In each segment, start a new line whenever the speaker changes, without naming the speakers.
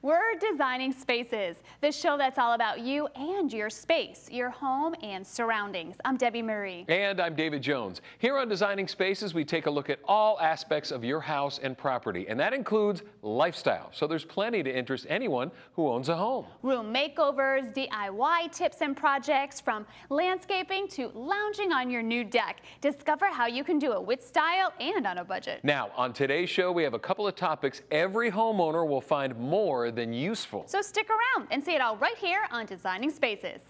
We're Designing Spaces, the show that's all about you and your space, your home and surroundings. I'm Debbie Murray.
And I'm David Jones. Here on Designing Spaces, we take a look at all aspects of your house and property, and that includes lifestyle. So there's plenty to interest anyone who owns a home.
Room makeovers, DIY tips and projects, from landscaping to lounging on your new deck. Discover how you can do it with style and on a budget.
Now, on today's show, we have a couple of topics every homeowner will find more than useful.
So stick around and see it all right here on Designing Spaces.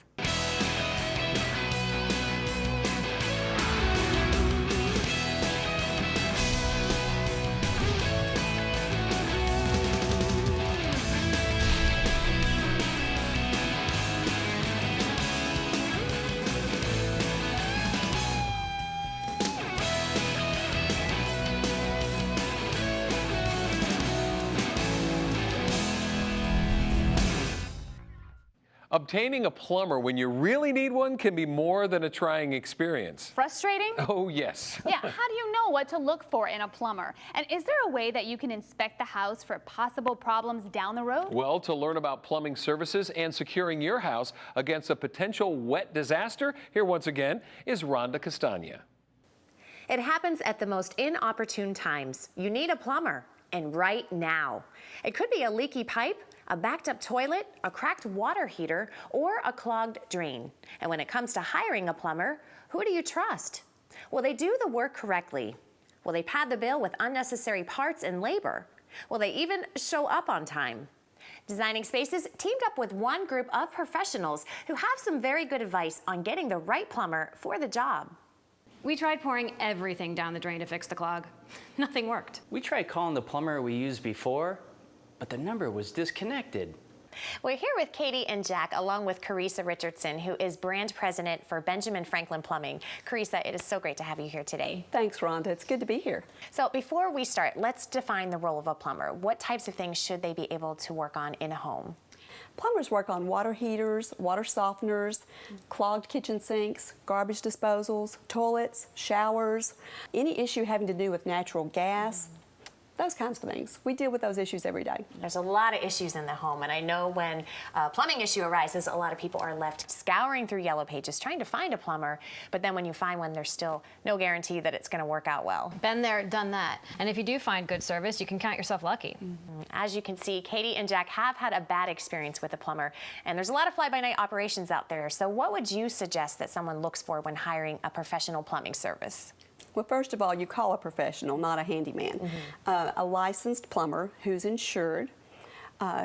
Obtaining a plumber when you really need one can be more than a trying experience.
Frustrating?
Oh, yes.
Yeah, how do you know what to look for in a plumber? And is there a way that you can inspect the house for possible problems down the road?
Well, to learn about plumbing services and securing your house against a potential wet disaster, here once again is Rhonda Castagna.
It happens at the most inopportune times. You need a plumber, and right now. It could be a leaky pipe, a backed up toilet, a cracked water heater, or a clogged drain. And when it comes to hiring a plumber, who do you trust? Will they do the work correctly? Will they pad the bill with unnecessary parts and labor? Will they even show up on time? Designing Spaces teamed up with one group of professionals who have some very good advice on getting the right plumber for the job.
We tried pouring everything down the drain to fix the clog. Nothing worked.
We tried calling the plumber we used before, but the number was disconnected.
We're here with Katie and Jack, along with Carissa Richardson, who is brand president for Benjamin Franklin Plumbing. Carissa, it is so great to have you here today.
Thanks, Rhonda. It's good to be here.
So before we start, let's define the role of a plumber. What types of things should they be able to work on in a home?
Plumbers work on water heaters, water softeners, clogged kitchen sinks, garbage disposals, toilets, showers, any issue having to do with natural gas. Those kinds of things. We deal with those issues every day.
There's a lot of issues in the home, and I know when a plumbing issue arises, a lot of people are left scouring through Yellow Pages trying to find a plumber, but then when you find one, there's still no guarantee that it's going to work out well.
Been there, done that. And if you do find good service, you can count yourself lucky.
As you can see, Katie and Jack have had a bad experience with a plumber, and there's a lot of fly-by-night operations out there. So what would you suggest that someone looks for when hiring a professional plumbing service?
Well, first of all, you call a professional, not a handyman. A licensed plumber who's insured,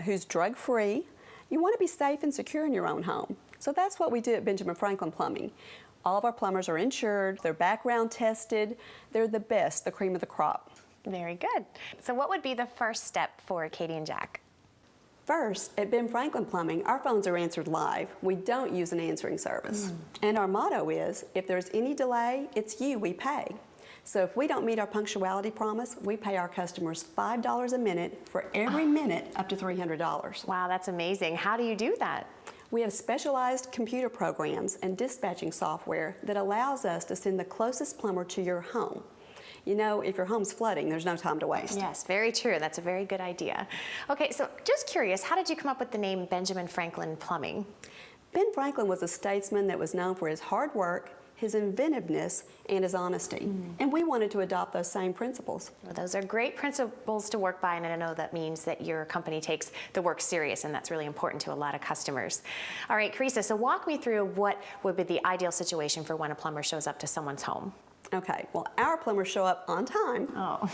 who's drug-free. You want to be safe and secure in your own home. So that's what we do at Benjamin Franklin Plumbing. All of our plumbers are insured, they're background tested, they're the best, the cream of the crop.
Very good. So what would be the first step for Katie and Jack?
First, at Ben Franklin Plumbing, our phones are answered live. We don't use an answering service. And our motto is, if there's any delay, it's you we pay. So if we don't meet our punctuality promise, we pay our customers $5 a minute for every minute up to $300.
Wow, that's amazing. How do you do that?
We have specialized computer programs and dispatching software that allows us to send the closest plumber to your home. You know, if your home's flooding, there's no time to waste.
Yes, very true. That's a very good idea. Okay, so just curious, how did you come up with the name Benjamin Franklin Plumbing?
Ben Franklin was a statesman that was known for his hard work, his inventiveness, and his honesty. And we wanted to adopt those same principles.
Well, those are great principles to work by, and I know that means that your company takes the work serious, and that's really important to a lot of customers. All right, Carissa, so walk me through what would be the ideal situation for when a plumber shows up to someone's home.
Okay, well, our plumbers show up on time.
Oh.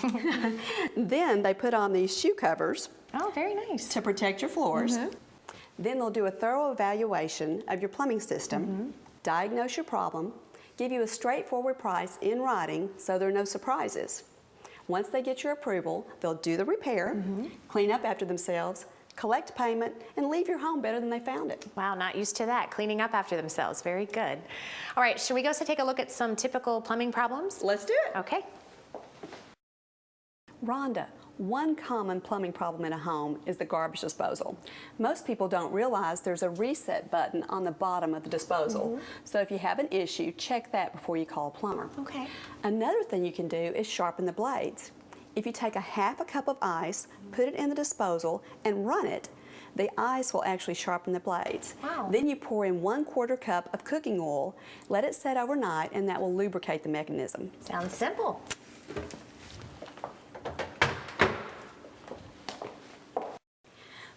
Then they put on these shoe covers.
Oh, very nice.
To protect your floors. Then they'll do a thorough evaluation of your plumbing system, diagnose your problem, give you a straightforward price in writing so there are no surprises. Once they get your approval, they'll do the repair, clean up after themselves, collect payment, and leave your home better than they found it.
Wow, not used to that. Cleaning up after themselves. Very good. All right, should we go take a look at some typical plumbing problems?
Let's do it.
Okay.
Rhonda, one common plumbing problem in a home is the garbage disposal. Most people don't realize there's a reset button on the bottom of the disposal. So if you have an issue, check that before you call a plumber.
Okay.
Another thing you can do is sharpen the blades. If you take a half a cup of ice, put it in the disposal, and run it, the ice will actually sharpen the blades.
Wow.
Then you pour in 1/4 cup of cooking oil, let it set overnight, and that will lubricate the mechanism.
Sounds simple.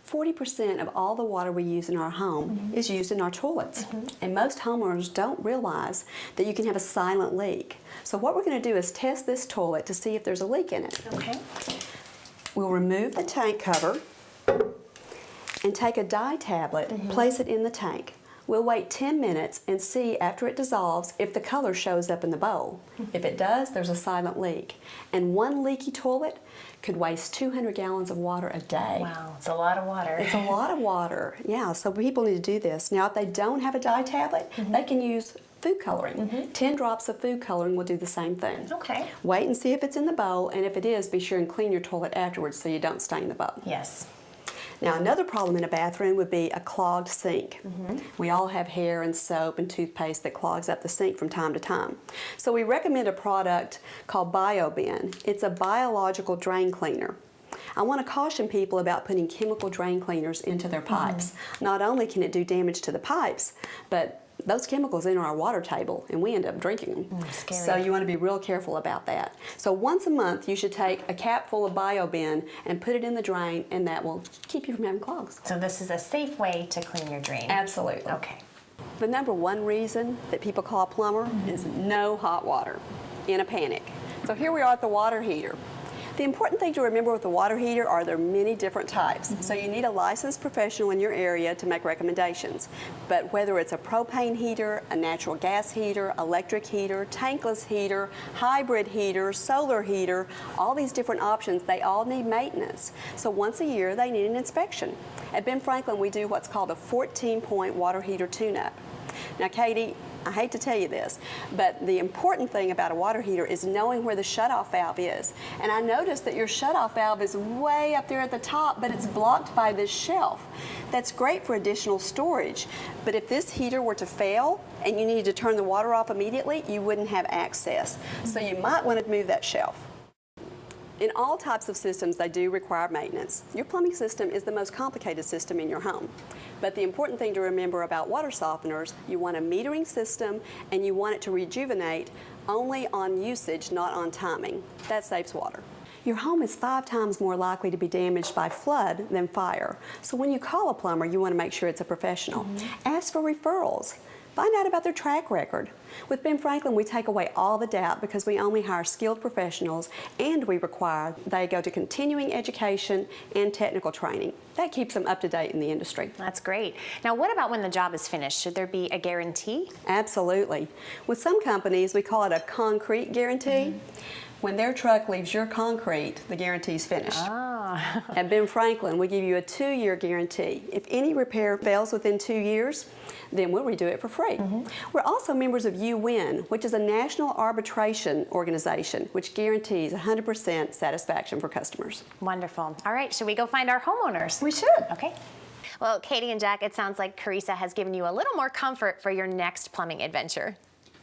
%40 of all the water we use in our home is used in our toilets. And most homeowners don't realize that you can have a silent leak. So what we're going to do is test this toilet to see if there's a leak in it.
Okay.
We'll remove the tank cover and take a dye tablet, place it in the tank. We'll wait 10 minutes and see after it dissolves if the color shows up in the bowl. If it does, there's a silent leak. And one leaky toilet could waste 200 gallons of water a day.
Wow, it's a lot of water.
It's a lot of water, yeah, so people need to do this. Now, if they don't have a dye tablet, they can use food coloring. 10 drops of food coloring will do the same thing.
Okay.
Wait and see if it's in the bowl, and if it is, be sure and clean your toilet afterwards so you don't stain the bowl.
Yes.
Now, another problem in a bathroom would be a clogged sink. We all have hair and soap and toothpaste that clogs up the sink from time to time. So we recommend a product called BioBin. It's a biological drain cleaner. I want to caution people about putting chemical drain cleaners into their pipes. Not only can it do damage to the pipes, but those chemicals enter our water table and we end up drinking them.
Scary.
So you want to be real careful about that. So once a month you should take a cap full of BioBin and put it in the drain, and that will keep you from having clogs.
So this is a safe way to clean your drain.
Absolutely.
Okay.
The number one reason that people call a plumber is no hot water in a panic. So here we are at the water heater. The important thing to remember with the water heater are there are many different types. So you need a licensed professional in your area to make recommendations. But whether it's a propane heater, a natural gas heater, electric heater, tankless heater, hybrid heater, solar heater, all these different options, they all need maintenance. So once a year they need an inspection. At Ben Franklin we do what's called a 14-point water heater tune-up. Now Katie, I hate to tell you this, but the important thing about a water heater is knowing where the shutoff valve is. And I noticed that your shutoff valve is way up there at the top, but it's blocked by this shelf. That's great for additional storage, but if this heater were to fail and you needed to turn the water off immediately, you wouldn't have access. So you might want to move that shelf. In all types of systems, they do require maintenance. Your plumbing system is the most complicated system in your home. But the important thing to remember about water softeners, you want a metering system and you want it to rejuvenate only on usage, not on timing. That saves water. Your home is 5 times more likely to be damaged by flood than fire. So when you call a plumber, you want to make sure it's a professional. Ask for referrals. Find out about their track record. With Ben Franklin, we take away all the doubt because we only hire skilled professionals and we require they go to continuing education and technical training. That keeps them up to date in the industry.
That's great. Now, what about when the job is finished? Should there be a guarantee?
Absolutely. With some companies, we call it a concrete guarantee. When their truck leaves your concrete, the guarantee's finished. At Ben Franklin, we give you a 2-year guarantee. If any repair fails within 2 years, then we'll redo it for free. We're also members of UN, which is a national arbitration organization, which guarantees 100% satisfaction for customers.
Wonderful. All right, should we go find our homeowners?
We should.
Okay. Well, Katie and Jack, it sounds like Carissa has given you a little more comfort for your next plumbing adventure.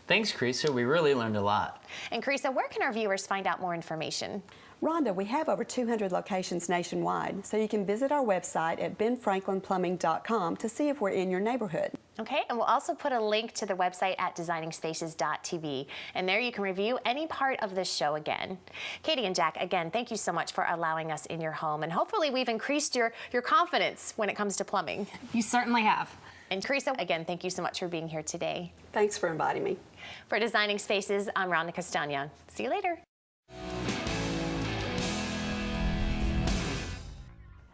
Thanks, Carissa. We really learned a lot.
And Carissa, where can our viewers find out more information?
Rhonda, we have over 200 locations nationwide, so you can visit our website at benfranklinplumbing.com to see if we're in your neighborhood.
Okay, and we'll also put a link to the website at designingspaces.tv, and there you can review any part of this show again. Katie and Jack, again, thank you so much for allowing us in your home, and hopefully we've increased your confidence when it comes to plumbing.
You certainly have.
And Carissa, again, thank you so much for being here today.
Thanks for inviting me.
For Designing Spaces, I'm Rhonda Castagna. See you later.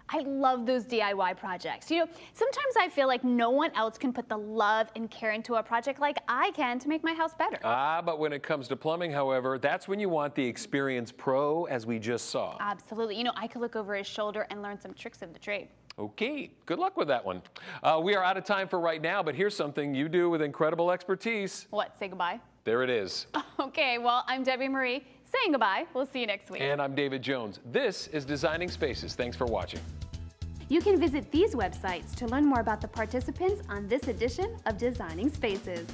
I love those DIY projects. You know, sometimes I feel like no one else can put the love and care into a project like I can to make my house better.
But when it comes to plumbing, however, that's when you want the experienced pro, as we just saw.
Absolutely. You know, I could look over his shoulder and learn some tricks of the trade.
Okay, good luck with that one. We are out of time for right now, but here's something you do with incredible expertise.
What, say goodbye?
There it is.
Okay, well, I'm Debbie Marie saying goodbye. We'll see you next week.
And I'm David Jones. This is Designing Spaces. Thanks for watching.
You can visit these websites to learn more about the participants on this edition of Designing Spaces.